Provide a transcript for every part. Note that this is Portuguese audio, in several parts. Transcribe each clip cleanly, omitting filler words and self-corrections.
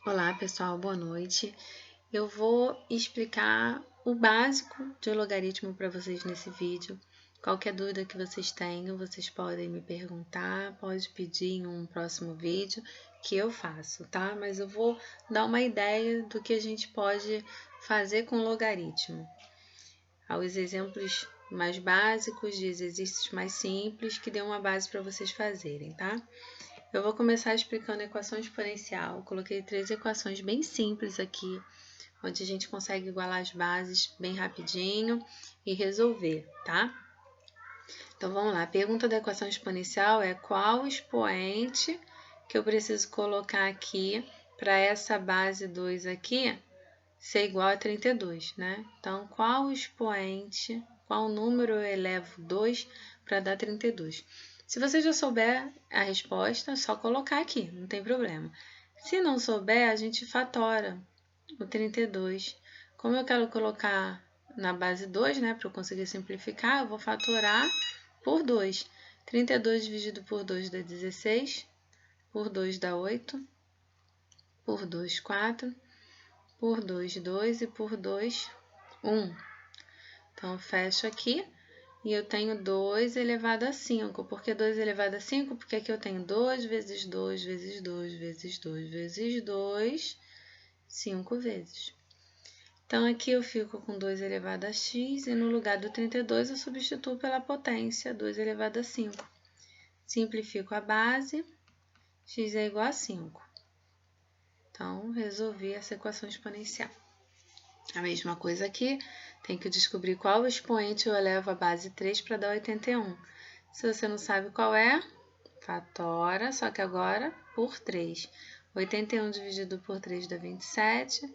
Olá pessoal, boa noite. Eu vou explicar o básico de logaritmo para vocês nesse vídeo. Qualquer dúvida que vocês tenham, vocês podem me perguntar, pode pedir em um próximo vídeo que eu faço, tá? Mas eu vou dar uma ideia do que a gente pode fazer com logaritmo. Aos exemplos mais básicos, de exercícios mais simples, que dê uma base para vocês fazerem, tá? Eu vou começar explicando a equação exponencial. Coloquei 3 equações bem simples aqui, onde a gente consegue igualar as bases bem rapidinho e resolver, tá? Então vamos lá, a pergunta da equação exponencial é qual expoente que eu preciso colocar aqui para essa base 2 aqui ser igual a 32, né? Então, qual expoente, qual número eu elevo 2 para dar 32? Se você já souber a resposta, é só colocar aqui, não tem problema. Se não souber, a gente fatora o 32. Como eu quero colocar na base 2, né, para eu conseguir simplificar, eu vou fatorar por 2. 32 dividido por 2 dá 16, por 2 dá 8, por 2, 4, por 2, 2 e por 2, 1. Então, eu fecho aqui. E eu tenho 2 elevado a 5. Por que 2 elevado a 5? Porque aqui eu tenho 2 vezes 2 vezes 2 vezes 2 vezes 2, 5 vezes. Então, aqui eu fico com 2 elevado a x e no lugar do 32 eu substituo pela potência 2 elevado a 5. Simplifico a base, x é igual a 5. Então, resolvi essa equação exponencial. A mesma coisa aqui, tem que descobrir qual expoente eu elevo a base 3 para dar 81. Se você não sabe qual é, fatora, só que agora por 3. 81 dividido por 3 dá 27,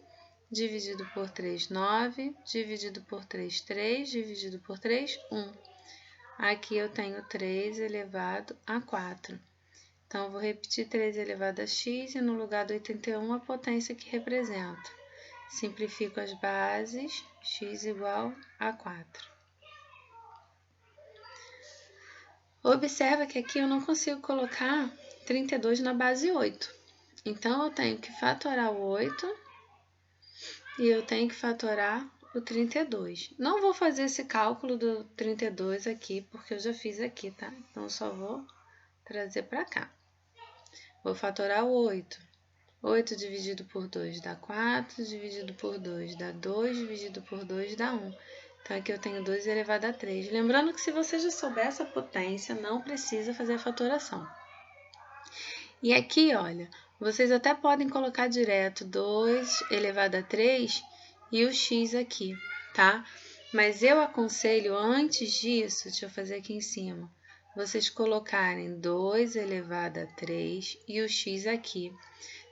dividido por 3, 9, dividido por 3, 3, dividido por 3, 1. Aqui eu tenho 3 elevado a 4. Então, eu vou repetir 3 elevado a x e no lugar do 81 a potência que representa. Simplifico as bases, x igual a 4. Observa que aqui eu não consigo colocar 32 na base 8. Então, eu tenho que fatorar o 8 e eu tenho que fatorar o 32. Não vou fazer esse cálculo do 32 aqui, porque eu já fiz aqui, tá? Então, eu só vou trazer para cá. Vou fatorar o 8. 8 dividido por 2 dá 4, dividido por 2 dá 2, dividido por 2 dá 1. Então, aqui eu tenho 2 elevado a 3. Lembrando que se você já souber essa potência, não precisa fazer a fatoração. E aqui, olha, vocês até podem colocar direto 2 elevado a 3 e o x aqui, tá? Mas eu aconselho, antes disso, deixa eu fazer aqui em cima, vocês colocarem 2 elevado a 3 e o x aqui.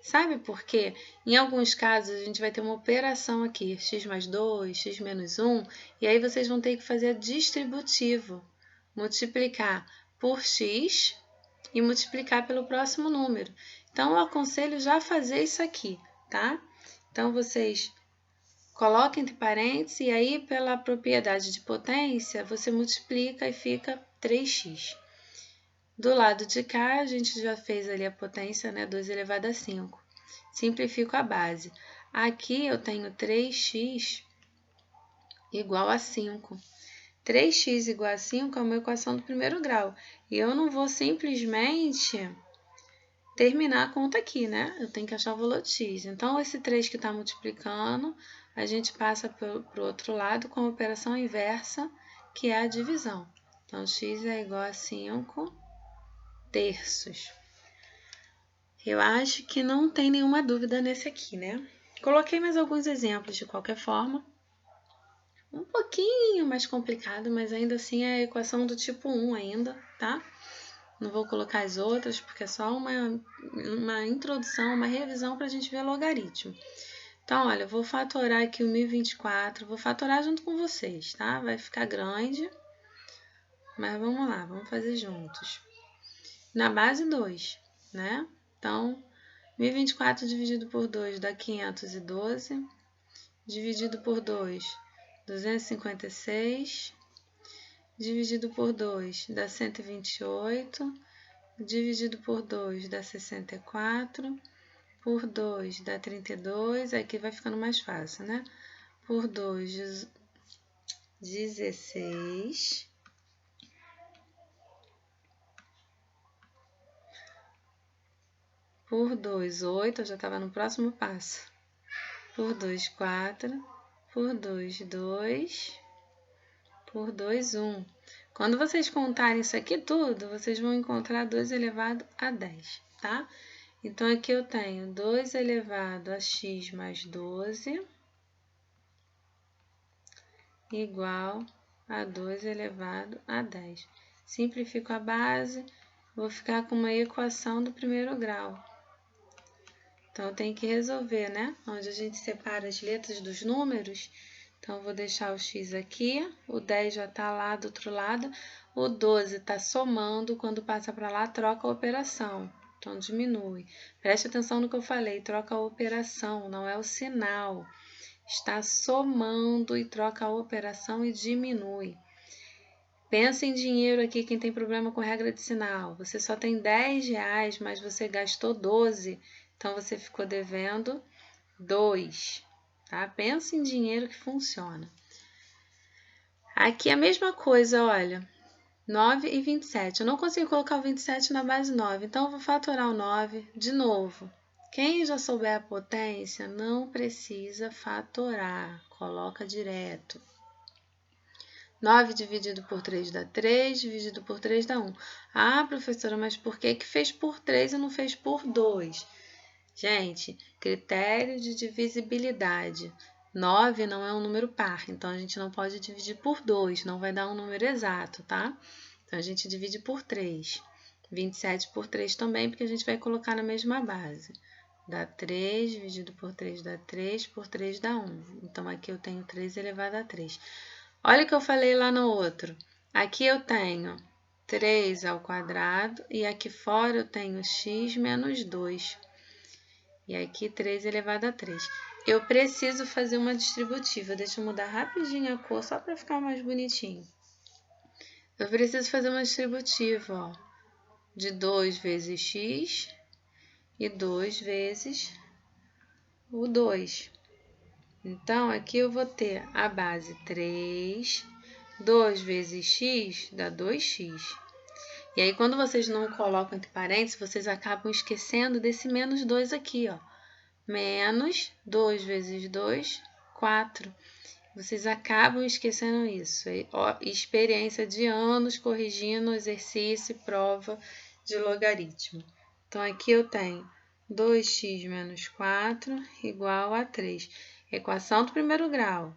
Sabe por quê? Em alguns casos, a gente vai ter uma operação aqui, x mais 2, x menos 1, e aí vocês vão ter que fazer distributivo, multiplicar por x e multiplicar pelo próximo número. Então, eu aconselho já fazer isso aqui, tá? Então, vocês coloquem entre parênteses e aí, pela propriedade de potência, você multiplica e fica 3x. Do lado de cá, a gente já fez ali a potência, né? 2 elevado a 5. Simplifico a base. Aqui eu tenho 3x igual a 5. 3x igual a 5 é uma equação do primeiro grau. E eu não vou simplesmente terminar a conta aqui, né? Eu tenho que achar o valor de x. Então, esse 3 que está multiplicando, a gente passa para o outro lado com a operação inversa, que é a divisão. Então, x é igual a 5 terços. Eu acho que não tem nenhuma dúvida nesse aqui, né? Coloquei mais alguns exemplos de qualquer forma. Um pouquinho mais complicado, mas ainda assim é a equação do tipo 1 ainda, tá? Não vou colocar as outras, porque é só uma introdução, uma revisão para a gente ver logaritmo. Então, olha, eu vou fatorar aqui o 1024, vou fatorar junto com vocês, tá? Vai ficar grande, mas vamos lá, vamos fazer juntos. Na base 2, né? Então, 1024 dividido por 2 dá 512, dividido por 2, 256, dividido por 2 dá 128, dividido por 2 dá 64, por 2 dá 32, aqui vai ficando mais fácil, né? Por 2, 16. Por 2, 8, eu já estava no próximo passo. Por 2, 4. Por 2, 2. Por 2, 1. Quando vocês contarem isso aqui tudo, vocês vão encontrar 2 elevado a 10, tá? Então, aqui eu tenho 2 elevado a x mais 12 igual a 2 elevado a 10. Simplifico a base, vou ficar com uma equação do primeiro grau. Então, eu tenho que resolver, né? Onde a gente separa as letras dos números. Então, eu vou deixar o x aqui, o 10 já está lá do outro lado, o 12 está somando, quando passa para lá, troca a operação. Então, diminui. Preste atenção no que eu falei, troca a operação, não é o sinal. Está somando e troca a operação e diminui. Pensa em dinheiro aqui, quem tem problema com regra de sinal. Você só tem R$10, mas você gastou 12, então você ficou devendo 2. Tá? Pensa em dinheiro que funciona. Aqui é a mesma coisa, olha. 9 e 27. Eu não consigo colocar o 27 na base 9, então eu vou fatorar o 9 de novo. Quem já souber a potência, não precisa fatorar. Coloca direto. 9 dividido por 3 dá 3, dividido por 3 dá 1. Ah, professora, mas por que fez por 3 e não fez por 2? Gente, critério de divisibilidade. 9 não é um número par, então a gente não pode dividir por 2, não vai dar um número exato, tá? Então, a gente divide por 3. 27 por 3 também, porque a gente vai colocar na mesma base. Dá 3, dividido por 3 dá 3, por 3 dá 1. Então, aqui eu tenho 3 elevado a 3. Olha o que eu falei lá no outro. Aqui eu tenho 3 ao quadrado e aqui fora eu tenho x menos 2. E aqui 3 elevado a 3. Eu preciso fazer uma distributiva. Deixa eu mudar rapidinho a cor, só para ficar mais bonitinho. Eu preciso fazer uma distributiva, ó, de 2 vezes x e 2 vezes o 2. Então, aqui eu vou ter a base 3, 2 vezes x dá 2x. E aí, quando vocês não colocam entre parênteses, vocês acabam esquecendo desse menos 2 aqui, ó. Menos 2 vezes 2, 4. Vocês acabam esquecendo isso. Ó, experiência de anos corrigindo exercício e prova de logaritmo. Então, aqui eu tenho 2x menos 4 igual a 3. Equação do primeiro grau.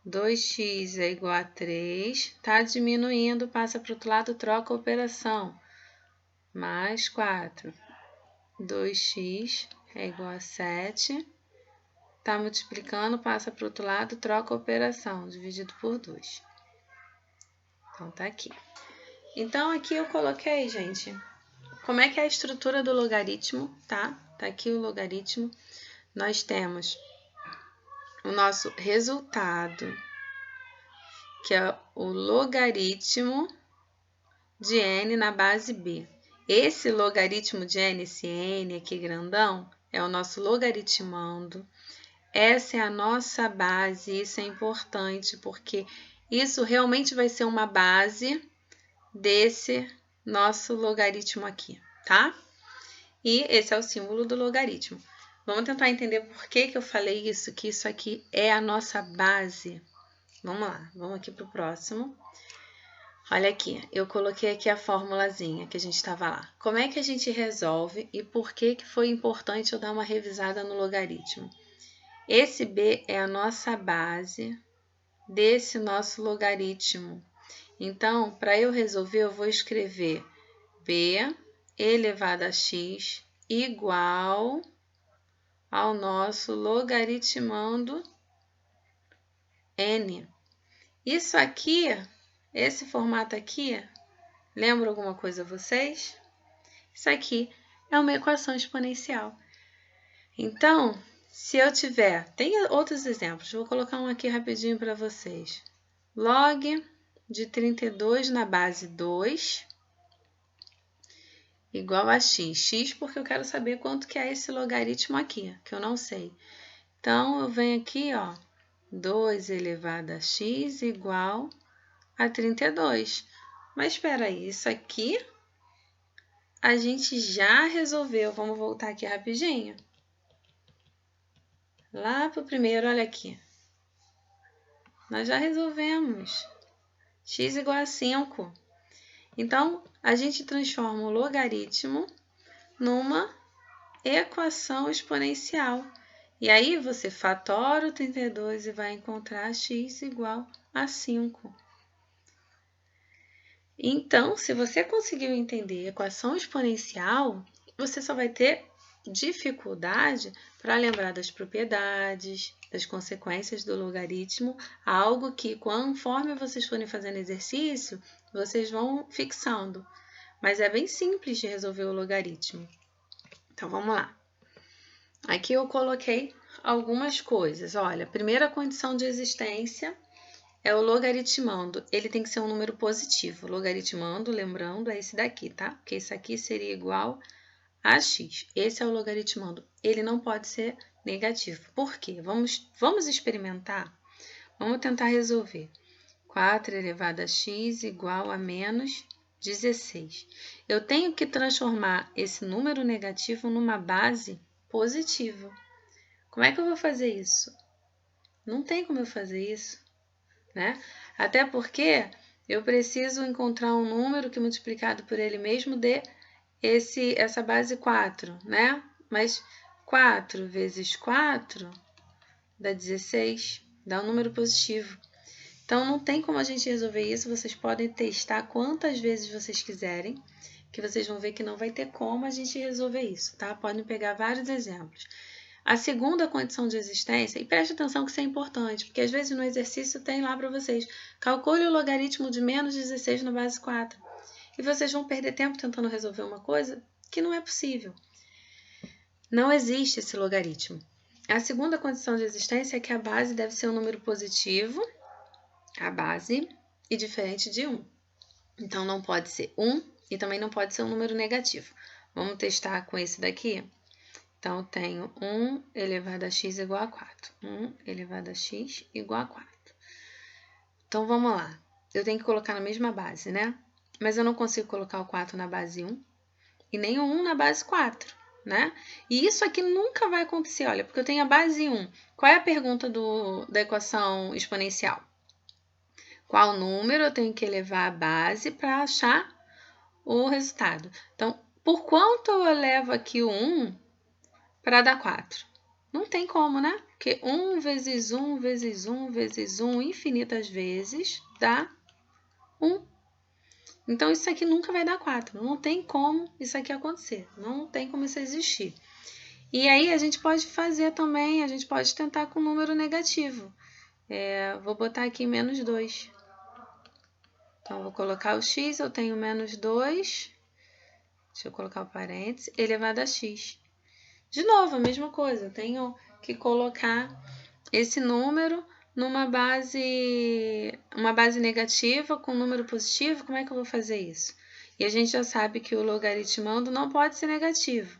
2x é igual a 3. Está diminuindo, passa para o outro lado, troca a operação. Mais 4. 2x é igual a 7. Está multiplicando, passa para o outro lado, troca a operação, dividido por 2. Então, tá aqui. Então, aqui eu coloquei, gente, como é que é a estrutura do logaritmo, tá? Tá aqui o logaritmo. Nós temos o nosso resultado, que é o logaritmo de n na base b. Esse logaritmo de n, esse n aqui grandão, é o nosso logaritmando. Essa é a nossa base, isso é importante, porque isso realmente vai ser uma base desse nosso logaritmo aqui, tá? E esse é o símbolo do logaritmo. Vamos tentar entender por que eu falei isso, que isso aqui é a nossa base. Vamos lá, vamos aqui para o próximo. Olha aqui, eu coloquei aqui a formulazinha que a gente estava lá. Como é que a gente resolve e por que foi importante eu dar uma revisada no logaritmo? Esse b é a nossa base desse nosso logaritmo. Então, para eu resolver, eu vou escrever b elevado a x igual ao nosso logaritmando n. Isso aqui, esse formato aqui, lembra alguma coisa a vocês? Isso aqui é uma equação exponencial. Então, se eu tiver, tem outros exemplos, vou colocar um aqui rapidinho para vocês. Log de 32 na base 2 igual a x. X porque eu quero saber quanto que é esse logaritmo aqui, que eu não sei. Então, eu venho aqui, ó, 2 elevado a x igual a 32. Mas espera aí, isso aqui a gente já resolveu. Vamos voltar aqui rapidinho. Lá para o primeiro, olha aqui. Nós já resolvemos. X igual a 5. Então, a gente transforma o logaritmo numa equação exponencial. E aí, você fatora o 32 e vai encontrar x igual a 5. Então, se você conseguiu entender equação exponencial, você só vai ter dificuldade para lembrar das propriedades, das consequências do logaritmo, algo que, conforme vocês forem fazendo exercício, vocês vão fixando. Mas é bem simples de resolver o logaritmo. Então, vamos lá. Aqui eu coloquei algumas coisas. Olha, a primeira condição de existência é o logaritmando. Ele tem que ser um número positivo. Logaritmando, lembrando, é esse daqui, tá? Porque esse aqui seria igual a x. Esse é o logaritmando. Ele não pode ser negativo. Por quê? Vamos experimentar? Vamos tentar resolver. 4 elevado a x igual a menos 16. Eu tenho que transformar esse número negativo numa base positiva. Como é que eu vou fazer isso? Não tem como eu fazer isso, né? Até porque eu preciso encontrar um número que multiplicado por ele mesmo dê essa base 4, né? Mas 4 vezes 4 dá 16, dá um número positivo. Então, não tem como a gente resolver isso. Vocês podem testar quantas vezes vocês quiserem, que vocês vão ver que não vai ter como a gente resolver isso, tá? Podem pegar vários exemplos. A segunda condição de existência, e preste atenção que isso é importante, porque às vezes no exercício tem lá para vocês, calcule o logaritmo de menos 16 na base 4. E vocês vão perder tempo tentando resolver uma coisa que não é possível. Não existe esse logaritmo. A segunda condição de existência é que a base deve ser um número positivo, a base, e diferente de 1. Então, não pode ser 1 e também não pode ser um número negativo. Vamos testar com esse daqui? Então, eu tenho 1 elevado a x igual a 4. 1 elevado a x igual a 4. Então, vamos lá. Eu tenho que colocar na mesma base, né? Mas eu não consigo colocar o 4 na base 1 e nem o 1 na base 4, né? E isso aqui nunca vai acontecer, olha, porque eu tenho a base 1. Qual é a pergunta da equação exponencial? Qual número eu tenho que elevar a base para achar o resultado? Então, por quanto eu elevo aqui o 1 para dar 4? Não tem como, né? Porque 1 vezes 1 vezes 1 vezes 1 infinitas vezes dá 1. Então, isso aqui nunca vai dar 4. Não tem como isso aqui acontecer. Não tem como isso existir. E aí, a gente pode fazer também, a gente pode tentar com número negativo. Vou botar aqui menos 2. Então, vou colocar o x, eu tenho menos 2. Deixa eu colocar o parênteses, elevado a x. De novo, a mesma coisa, eu tenho que colocar esse número numa base, uma base negativa com número positivo. Como é que eu vou fazer isso? E a gente já sabe que o logaritmando não pode ser negativo.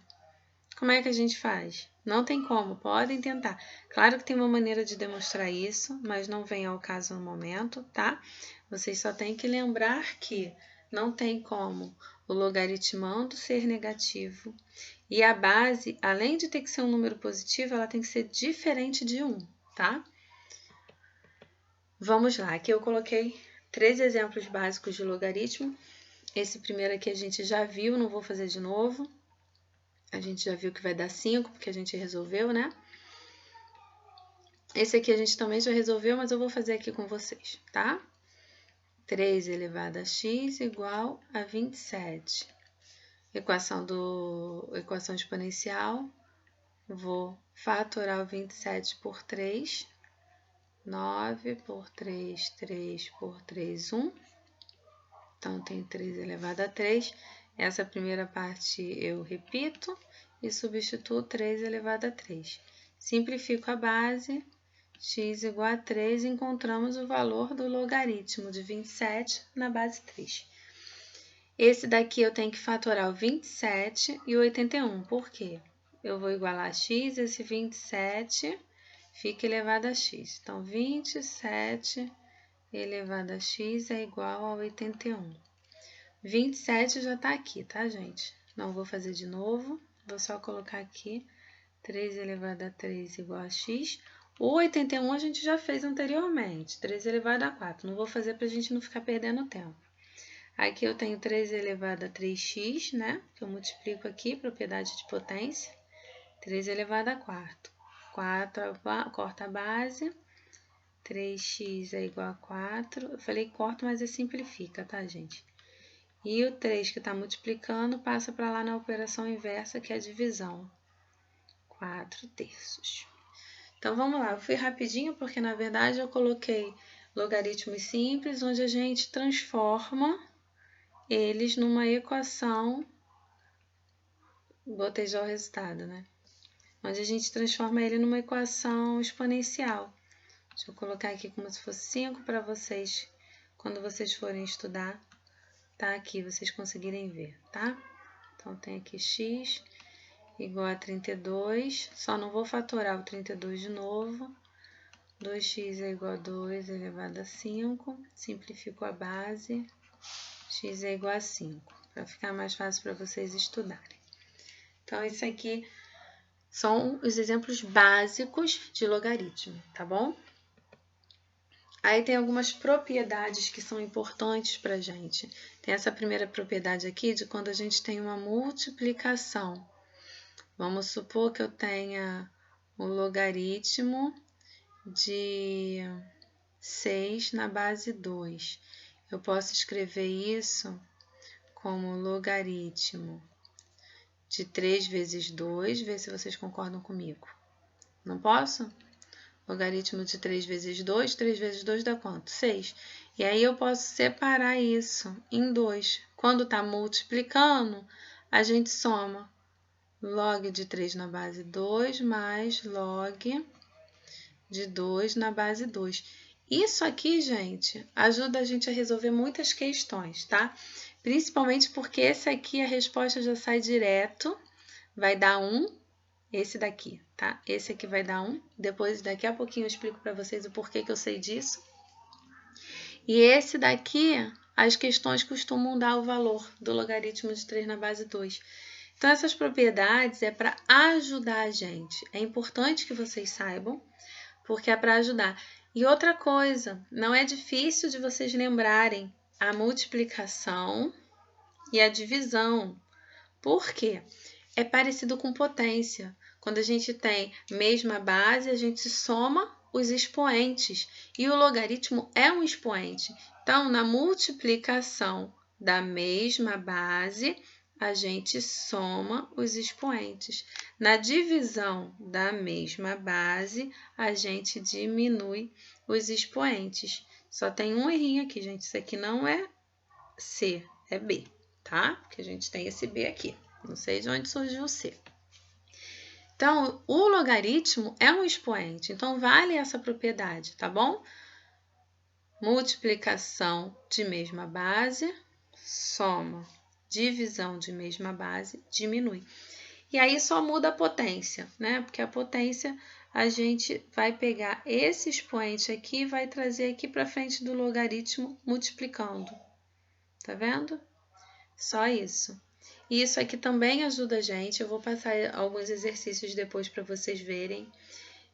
Como é que a gente faz? Não tem como, podem tentar. Claro que tem uma maneira de demonstrar isso, mas não vem ao caso no momento, tá? Vocês só têm que lembrar que não tem como o logaritmando ser negativo e a base, além de ter que ser um número positivo, ela tem que ser diferente de 1, tá? Vamos lá, aqui eu coloquei 3 exemplos básicos de logaritmo. Esse primeiro aqui a gente já viu, não vou fazer de novo. A gente já viu que vai dar 5, porque a gente resolveu, né? Esse aqui a gente também já resolveu, mas eu vou fazer aqui com vocês, tá? 3 elevado a x igual a 27. Equação exponencial. Vou fatorar o 27 por 3. 9 por 3, 3 por 3, 1. Então, tem 3 elevado a 3. Essa primeira parte eu repito e substituo 3 elevado a 3. Simplifico a base, x igual a 3, encontramos o valor do logaritmo de 27 na base 3. Esse daqui eu tenho que fatorar o 27 e o 81. Por quê? Eu vou igualar a x, esse 27 fica elevado a x. Então, 27 elevado a x é igual a 81. 27 já está aqui, tá, gente? Não vou fazer de novo. Vou só colocar aqui 3 elevado a 3 igual a x. O 81 a gente já fez anteriormente, 3 elevado a 4. Não vou fazer para a gente não ficar perdendo tempo. Aqui eu tenho 3 elevado a 3x, né? Que eu multiplico aqui, propriedade de potência. 3 elevado a 4. 4 corta a base. 3x é igual a 4. Eu falei corta, mas simplifica, tá, gente? E o 3 que está multiplicando passa para lá na operação inversa, que é a divisão. 4/3. Então, vamos lá. Eu fui rapidinho, porque, na verdade, eu coloquei logaritmos simples, onde a gente transforma eles numa equação, botei já o resultado, né? Onde a gente transforma ele numa equação exponencial. Deixa eu colocar aqui como se fosse 5 para vocês, quando vocês forem estudar, tá aqui, vocês conseguirem ver, tá? Então, tem aqui x igual a 32, só não vou fatorar o 32 de novo. 2x é igual a 2 elevado a 5, simplifico a base, x é igual a 5, para ficar mais fácil para vocês estudarem. Então, isso aqui são os exemplos básicos de logaritmo, tá bom? Aí tem algumas propriedades que são importantes para a gente. Tem essa primeira propriedade aqui de quando a gente tem uma multiplicação. Vamos supor que eu tenha o logaritmo de 6 na base 2. Eu posso escrever isso como logaritmo de 3 vezes 2, ver se vocês concordam comigo. Não posso? Logaritmo de 3 vezes 2, 3 vezes 2 dá quanto? 6. E aí eu posso separar isso em 2. Quando está multiplicando, a gente soma log de 3 na base 2 mais log de 2 na base 2. Isso aqui, gente, ajuda a gente a resolver muitas questões, tá? Principalmente porque esse aqui a resposta já sai direto, vai dar 1, esse daqui, tá? Esse aqui vai dar 1, depois daqui a pouquinho eu explico para vocês o porquê que eu sei disso. E esse daqui, as questões costumam dar o valor do logaritmo de 3 na base 2. Então, essas propriedades é para ajudar a gente. É importante que vocês saibam, porque é para ajudar. E outra coisa, não é difícil de vocês lembrarem a multiplicação e a divisão. Por quê? É parecido com potência. Quando a gente tem mesma base, a gente soma os expoentes. E o logaritmo é um expoente. Então, na multiplicação da mesma base, a gente soma os expoentes. Na divisão da mesma base, a gente diminui os expoentes. Só tem um errinho aqui, gente. Isso aqui não é C, é B, tá? Porque a gente tem esse B aqui. Não sei de onde surgiu o C. Então, o logaritmo é um expoente. Então, vale essa propriedade, tá bom? Multiplicação de mesma base, soma. Divisão de mesma base, diminui. E aí só muda a potência, né? Porque a potência a gente vai pegar esse expoente aqui e vai trazer aqui para frente do logaritmo multiplicando. Tá vendo? Só isso. E isso aqui também ajuda a gente. Eu vou passar alguns exercícios depois para vocês verem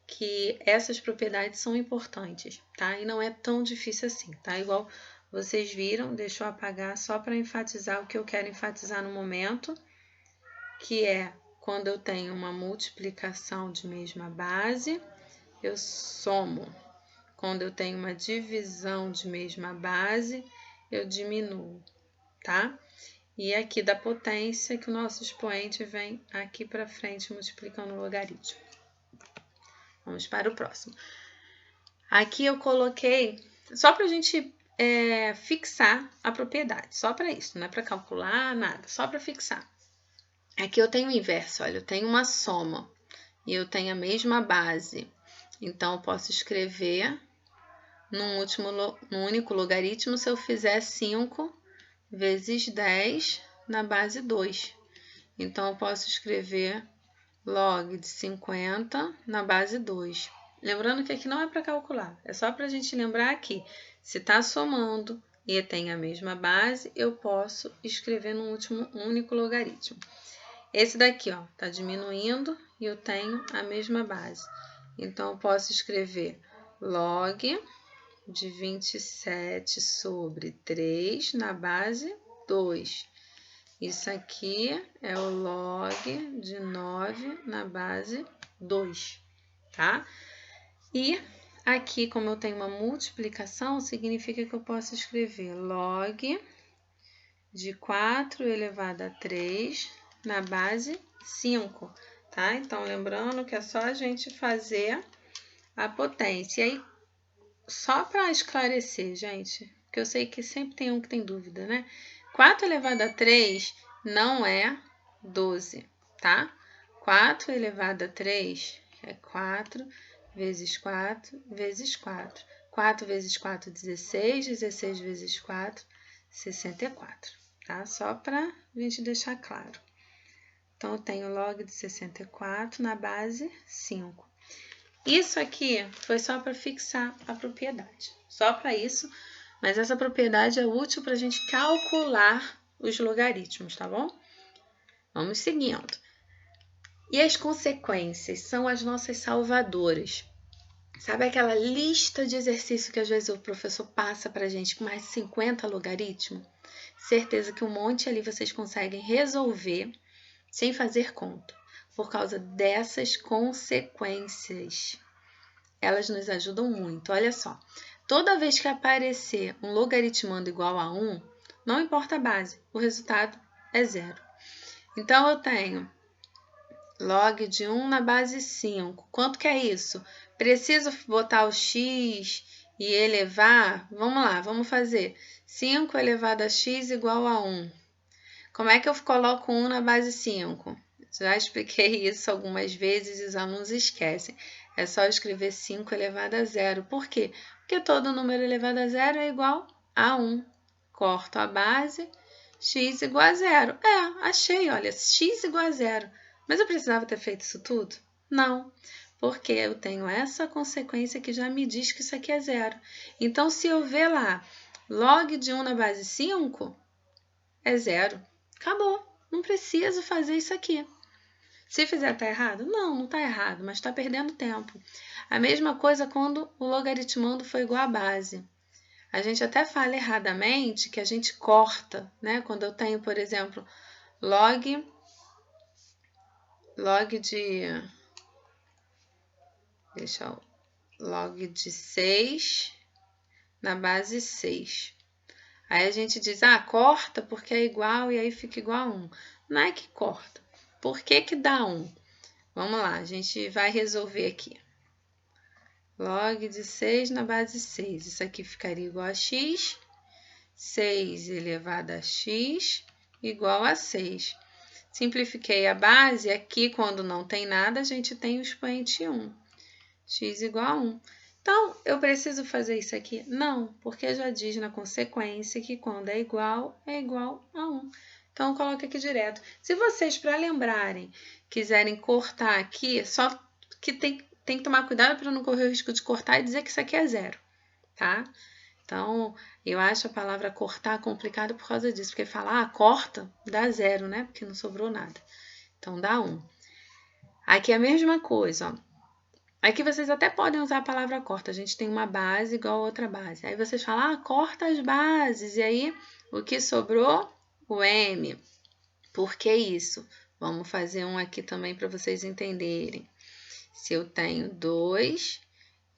que essas propriedades são importantes, tá? E não é tão difícil assim, tá? Igual vocês viram, deixa eu apagar só para enfatizar o que eu quero enfatizar no momento, que é quando eu tenho uma multiplicação de mesma base, eu somo. Quando eu tenho uma divisão de mesma base, eu diminuo, tá? E aqui da potência, que o nosso expoente vem aqui para frente multiplicando o logaritmo. Vamos para o próximo. Aqui eu coloquei, só para a gente fixar a propriedade, só para isso, não é para calcular nada, só para fixar. Aqui eu tenho o inverso, olha, eu tenho uma soma e eu tenho a mesma base. Então, eu posso escrever num único logaritmo, se eu fizer 5 vezes 10 na base 2. Então, eu posso escrever log de 50 na base 2. Lembrando que aqui não é para calcular, é só para a gente lembrar que se está somando e tem a mesma base, eu posso escrever no último único logaritmo. Esse daqui, ó, tá diminuindo e eu tenho a mesma base. Então, eu posso escrever log de 27 sobre 3 na base 2. Isso aqui é o log de 9 na base 2, tá? E aqui, como eu tenho uma multiplicação, significa que eu posso escrever log de 4 elevado a 3 na base 5, tá? Então, lembrando que é só a gente fazer a potência. E aí, só para esclarecer, gente, porque eu sei que sempre tem um que tem dúvida, né? 4 elevado a 3 não é 12, tá? 4 elevado a 3 é 4 vezes 4 vezes 4. 4 vezes 4, 16. 16 vezes 4, 64, tá? Só para a gente deixar claro. Então, eu tenho log de 64 na base 5. Isso aqui foi só para fixar a propriedade, só para isso, mas essa propriedade é útil para a gente calcular os logaritmos, tá bom? Vamos seguindo. E as consequências são as nossas salvadoras. Sabe aquela lista de exercício que às vezes o professor passa para a gente com mais de 50 logaritmos? Certeza que um monte ali vocês conseguem resolver sem fazer conta, por causa dessas consequências. Elas nos ajudam muito. Olha só, toda vez que aparecer um logaritmando igual a 1, não importa a base, o resultado é 0. Então, eu tenho log de 1 na base 5. Quanto que é isso? Preciso botar o x e elevar? Vamos lá, vamos fazer. 5 elevado a x igual a 1. Como é que eu coloco 1 na base 5? Já expliquei isso algumas vezes e os alunos esquecem. É só escrever 5 elevado a 0. Por quê? Porque todo número elevado a 0 é igual a 1. Corto a base, x igual a 0. Achei, olha, x igual a 0. Mas eu precisava ter feito isso tudo? Não, porque eu tenho essa consequência que já me diz que isso aqui é 0. Então, se eu ver lá, log de 1 na base 5, é 0. Acabou, não preciso fazer isso aqui. Se fizer, tá errado? Não, não tá errado, mas tá perdendo tempo. A mesma coisa quando o logaritmando for igual à base. A gente até fala erradamente que a gente corta, né? Quando eu tenho, por exemplo, log de 6 na base 6. Aí a gente diz, corta porque é igual e aí fica igual a 1. Não é que corta. Por que que dá 1? Vamos lá, a gente vai resolver aqui. Log de 6 na base 6. Isso aqui ficaria igual a x. 6 elevado a x igual a 6. Simplifiquei a base. Aqui, quando não tem nada, a gente tem o expoente 1. X igual a 1. Então, eu preciso fazer isso aqui? Não, porque já diz na consequência que quando é igual a 1. Então, coloque aqui direto. Se vocês, para lembrarem, quiserem cortar aqui, só que tem que tomar cuidado para não correr o risco de cortar e dizer que isso aqui é 0, tá? Então, eu acho a palavra cortar complicada por causa disso, porque falar corta dá 0, né? Porque não sobrou nada. Então, dá 1. Aqui é a mesma coisa, ó. Aqui vocês até podem usar a palavra corta. A gente tem uma base igual a outra base. Aí vocês falam, corta as bases. E aí, o que sobrou? O M. Por que isso? Vamos fazer um aqui também para vocês entenderem. Se eu tenho 2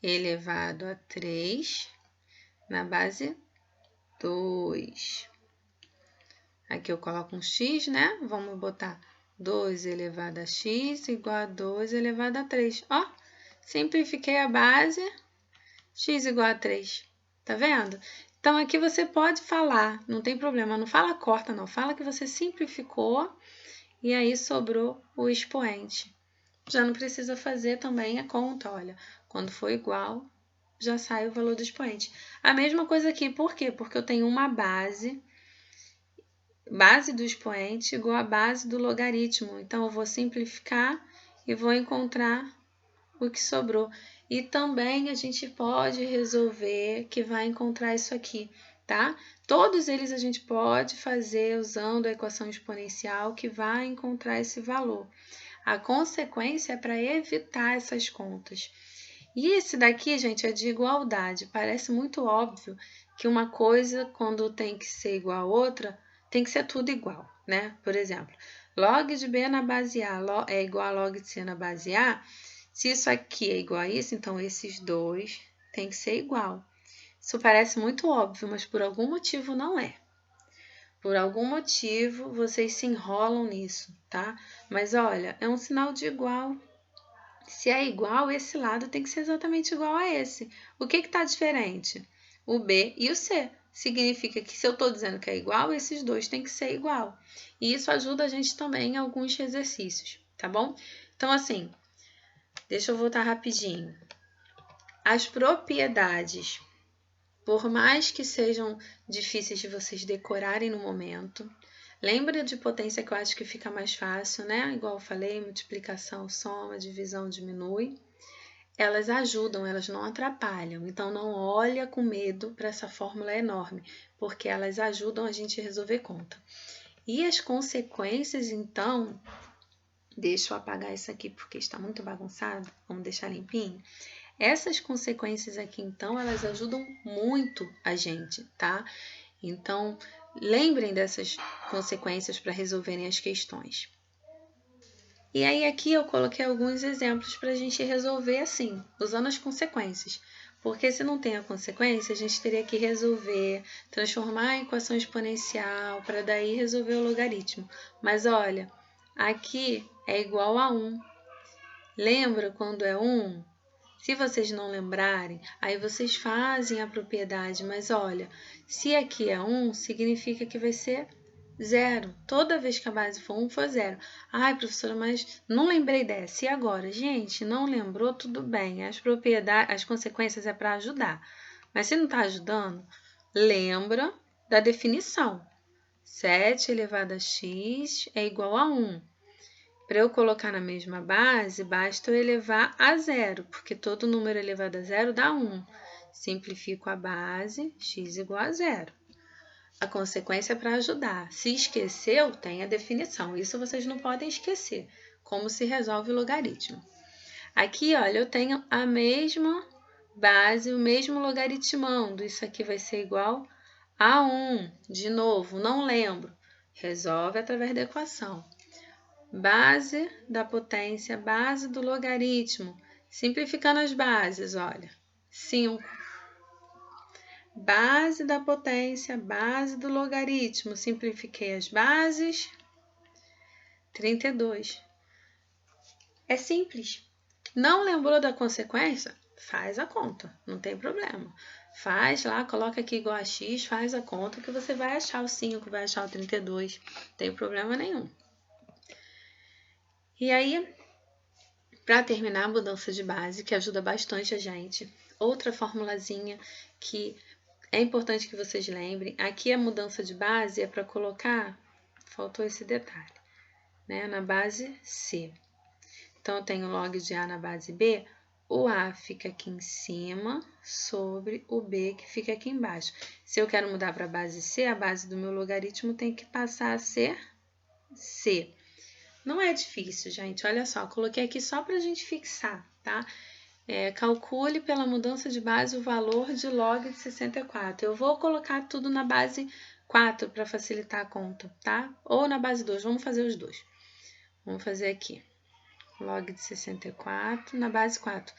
elevado a 3 na base 2. Aqui eu coloco um x, né? Vamos botar 2 elevado a x igual a 2 elevado a 3. Ó, simplifiquei a base, x igual a 3. Tá vendo? Então, aqui você pode falar, não tem problema, não fala corta, não. Fala que você simplificou e aí sobrou o expoente. Já não precisa fazer também a conta, olha. Quando for igual, já sai o valor do expoente. A mesma coisa aqui, por quê? Porque eu tenho uma base base do expoente igual a base do logaritmo. Então, eu vou simplificar e vou encontrar o que sobrou. E também a gente pode resolver que vai encontrar isso aqui, tá? Todos eles a gente pode fazer usando a equação exponencial que vai encontrar esse valor. A consequência é para evitar essas contas. E esse daqui, gente, é de igualdade. Parece muito óbvio que uma coisa, quando tem que ser igual a outra, tem que ser tudo igual, né? Por exemplo, log de B na base A é igual a log de C na base A. Se isso aqui é igual a isso, então esses dois tem que ser igual. Isso parece muito óbvio, mas por algum motivo não é. Por algum motivo vocês se enrolam nisso, tá? Mas olha, é um sinal de igual. Se é igual, esse lado tem que ser exatamente igual a esse. O que está diferente? O B e o C. Significa que se eu estou dizendo que é igual, esses dois têm que ser igual. E isso ajuda a gente também em alguns exercícios, tá bom? Então, assim, deixa eu voltar rapidinho. As propriedades, por mais que sejam difíceis de vocês decorarem no momento, lembra de potência que eu acho que fica mais fácil, né? Igual eu falei, multiplicação, soma, divisão, diminui. Elas ajudam, elas não atrapalham. Então, não olha com medo para essa fórmula enorme, porque elas ajudam a gente a resolver conta. E as consequências, então, deixa eu apagar isso aqui porque está muito bagunçado, vamos deixar limpinho. Essas consequências aqui, então, elas ajudam muito a gente, tá? Então, lembrem dessas consequências para resolverem as questões. E aí aqui eu coloquei alguns exemplos para a gente resolver assim, usando as consequências. Porque se não tem a consequência, a gente teria que resolver, transformar em equação exponencial, para daí resolver o logaritmo. Mas olha, aqui é igual a 1. Lembra quando é 1? Se vocês não lembrarem, aí vocês fazem a propriedade, mas olha, se aqui é 1, significa que vai ser 0. Toda vez que a base for 1, for 0. Ai, professora, mas não lembrei dessa. E agora? Gente, não lembrou? Tudo bem. As propriedades, as consequências é para ajudar. Mas se não está ajudando, lembra da definição. 7 elevado a x é igual a 1. Para eu colocar na mesma base, basta eu elevar a 0, porque todo número elevado a 0 dá 1. Simplifico a base, x igual a 0. A consequência é para ajudar. Se esqueceu, tem a definição. Isso vocês não podem esquecer. Como se resolve o logaritmo. Aqui, olha, eu tenho a mesma base, o mesmo logaritmando. Isso aqui vai ser igual a 1. De novo, não lembro. Resolve através da equação. Base da potência, base do logaritmo. Simplificando as bases, olha. 5. Base da potência, base do logaritmo. Simplifiquei as bases. 32. É simples. Não lembrou da consequência? Faz a conta, não tem problema. Faz lá, coloca aqui igual a x, faz a conta que você vai achar o 5, vai achar o 32. Não tem problema nenhum. E aí, para terminar a mudança de base, que ajuda bastante a gente, outra formulazinha que é importante que vocês lembrem, aqui a mudança de base é para colocar, faltou esse detalhe, né, na base C. Então, eu tenho log de A na base B, o A fica aqui em cima sobre o B que fica aqui embaixo. Se eu quero mudar para a base C, a base do meu logaritmo tem que passar a ser C. Não é difícil, gente, olha só, coloquei aqui só para a gente fixar, tá? Calcule pela mudança de base o valor de log de 64. Eu vou colocar tudo na base 4 para facilitar a conta, tá? Ou na base 2, vamos fazer os dois. Vamos fazer aqui, log de 64 na base 4.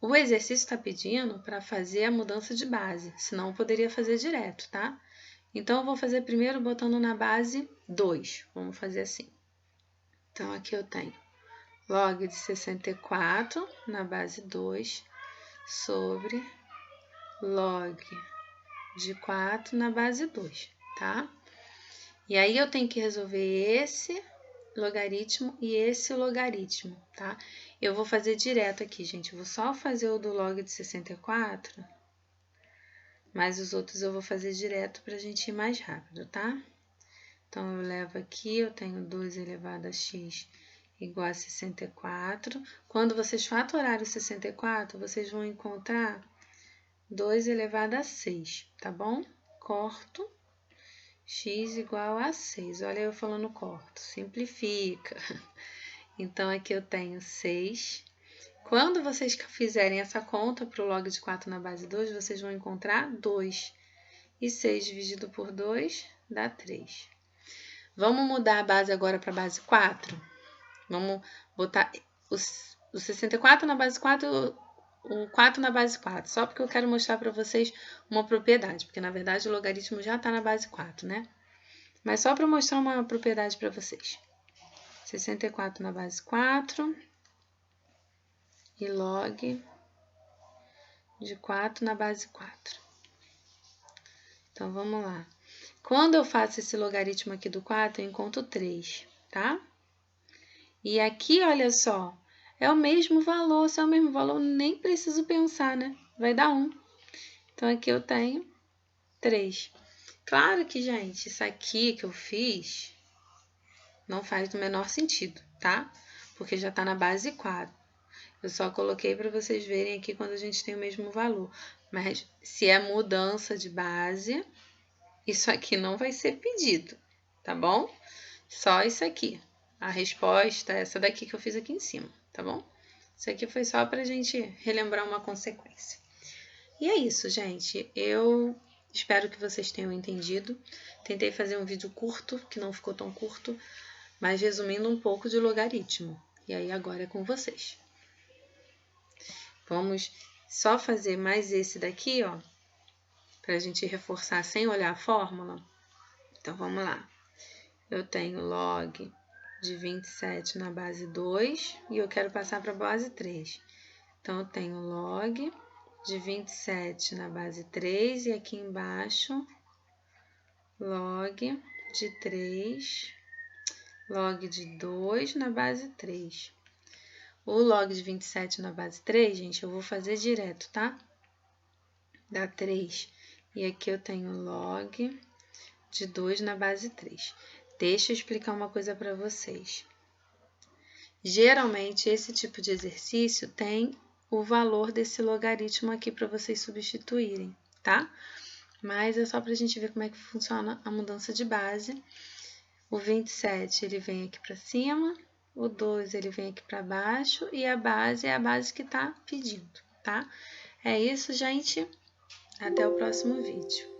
O exercício está pedindo para fazer a mudança de base, senão eu poderia fazer direto, tá? Então, eu vou fazer primeiro botando na base 2. Vamos fazer assim. Então, aqui eu tenho log de 64 na base 2 sobre log de 4 na base 2, tá? E aí, eu tenho que resolver esse logaritmo e esse logaritmo, tá? Eu vou fazer direto aqui, gente. Eu vou só fazer o do log de 64, mas os outros eu vou fazer direto para a gente ir mais rápido, tá? Então, eu levo aqui, eu tenho 2 elevado a x igual a 64. Quando vocês fatorarem o 64, vocês vão encontrar 2 elevado a 6, tá bom? Corto, x igual a 6. Olha eu falando corto, simplifica. Então, aqui eu tenho 6. Quando vocês fizerem essa conta para o log de 4 na base 2, vocês vão encontrar 2. E 6 dividido por 2 dá 3. Vamos mudar a base agora para a base 4? Vamos botar o 64 na base 4 o 4 na base 4, só porque eu quero mostrar para vocês uma propriedade, porque na verdade o logaritmo já está na base 4, né? Mas só para mostrar uma propriedade para vocês. 64 na base 4 e log de 4 na base 4. Então, vamos lá. Quando eu faço esse logaritmo aqui do 4, eu encontro 3, tá? E aqui, olha só, é o mesmo valor. Se é o mesmo valor, nem preciso pensar, né? Vai dar 1. Então, aqui eu tenho 3. Claro que, gente, isso aqui que eu fiz não faz o menor sentido, tá? Porque já tá na base 4. Eu só coloquei para vocês verem aqui quando a gente tem o mesmo valor. Mas se é mudança de base, isso aqui não vai ser pedido, tá bom? Só isso aqui. A resposta é essa daqui que eu fiz aqui em cima, tá bom? Isso aqui foi só pra gente relembrar uma consequência. E é isso, gente. Eu espero que vocês tenham entendido. Tentei fazer um vídeo curto, que não ficou tão curto, mas resumindo um pouco de logaritmo. E aí agora é com vocês. Vamos só fazer mais esse daqui, ó, pra gente reforçar sem olhar a fórmula. Então, vamos lá. Eu tenho log de 27 na base 2 e eu quero passar para a base 3. Então, eu tenho log de 27 na base 3 e aqui embaixo, log de 3, log de 2 na base 3. O log de 27 na base 3, gente, eu vou fazer direto, tá? Dá 3. E aqui eu tenho log de 2 na base 3. Deixa eu explicar uma coisa para vocês. Geralmente, esse tipo de exercício tem o valor desse logaritmo aqui para vocês substituírem, tá? Mas é só para a gente ver como é que funciona a mudança de base. O 27, ele vem aqui para cima, o 2, ele vem aqui para baixo, e a base é a base que está pedindo, tá? É isso, gente. Até o próximo vídeo.